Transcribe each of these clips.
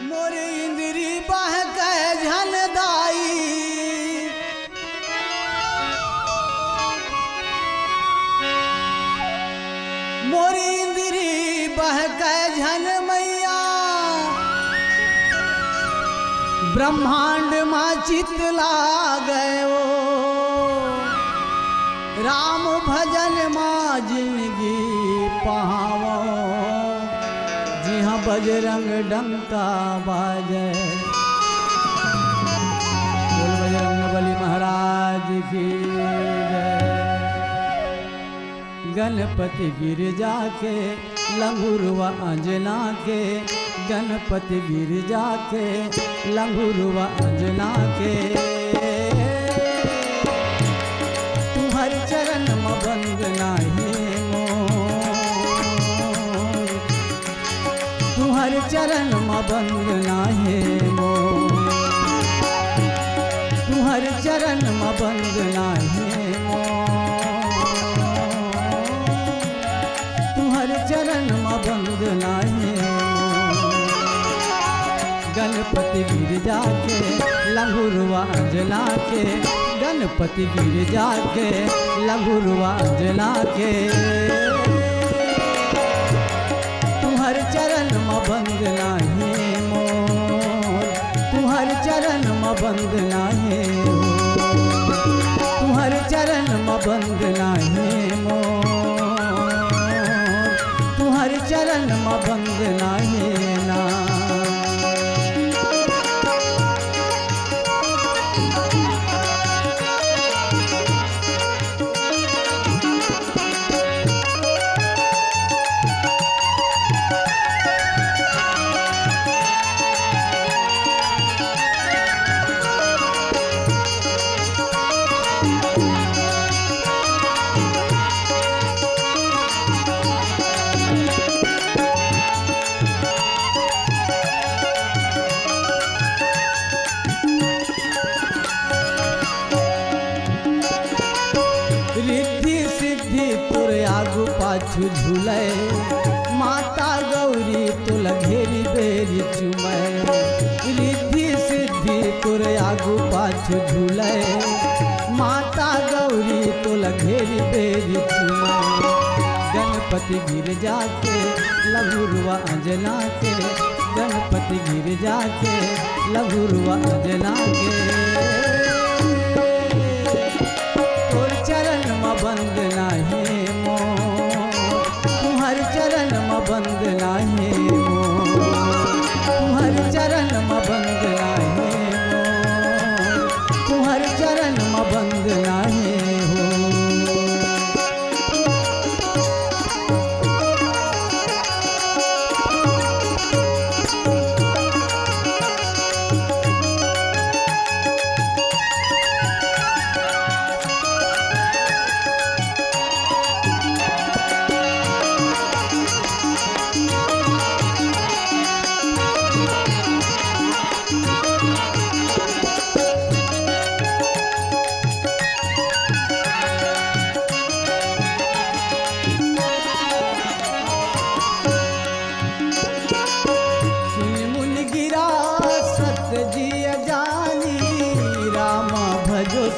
मोरी इंद्री बह कह झलदाई, मोरी इंद्री बह कह झल मैया, ब्रह्मांड माँ चित लागयो, राम भजन माँ जिंदगी पहावो, जी हाँ बजरंग डंका बाजे। बोल बजरंग बली महाराज की जय। गणपति गिरजा के लंगुरवा अंजना के, गणपति गिरजा के लंगुरवा अंजना के, तुम्हार चरण में बंद नाही मोर, तुम्हार चरण में बंद नाही मोर, तुम्हार चरण में बंद नाही मोर, तुम्हार चरण में बंद नाही मोर। गणपति गिरजा के लंगुरवा अंजना के, गणपति गिरजा के लंगुरवा अंजना के, तुम्हार चरण में बंद नाही मोर, तुम्हार चरण में बंद नाही मोर, तुम्हार चरण में बंद नाही मोर, तुम्हार चरण में बंद नाही ना। आगू पाछू झूले, माता गौरी तुल घेरी बेरी चुमै, रिद्धि सिद्धि तुर आगू पाछू झूले, माता गौरी तुल घेरी बेरी चुमै। गणपति गिरजा के लंगुरवा अंजना के, गणपति गिरजा के लंगुरवा अंजना के, तोर चरण में बंद नाही मोर, तुम्हार चरण में बंद नाही मोर, तुम्हार चरण में बंद नाही मोर, तुम्हार चरण में बंद नाही हो।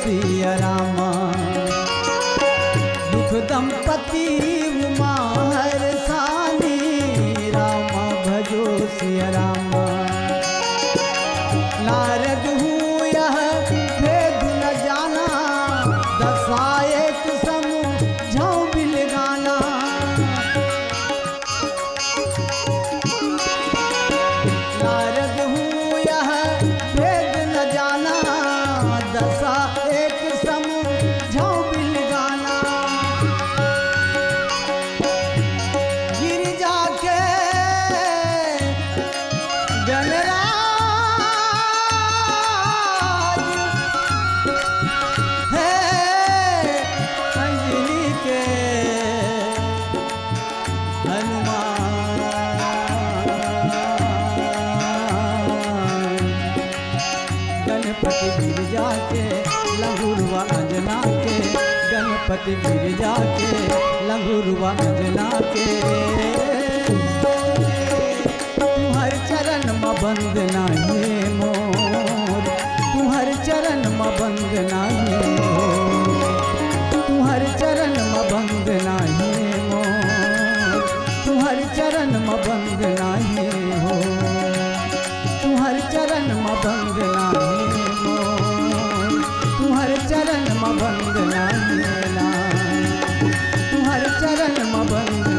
सिया रामा दुख दंपति उमा हर सानी, रामा भजो सिया रामा। नारद हूँ यह भेद न जाना, दसाए समझाऊं बिल गाना। नारद हूँ यह भेद न जाना, दसा एक समझाऊं बिल गाना। गिरजा के गणराज है, अंजलि के हनुमान। गणपति गिरजा के लंगुरवा अंजना के, गणपति गिरजा के लंगुरवा अंजना के, तुम्हार चरण में बंद नाही मोर, तुहर चरण में बंद नाही हो, तुहर चरण में बंद नाही मोर, तुहर चरण में बंद नाही हो, तुहर चरण में बंद नाही मोर, तुहर चरण में बंद नाही, तुहर चरण में बंद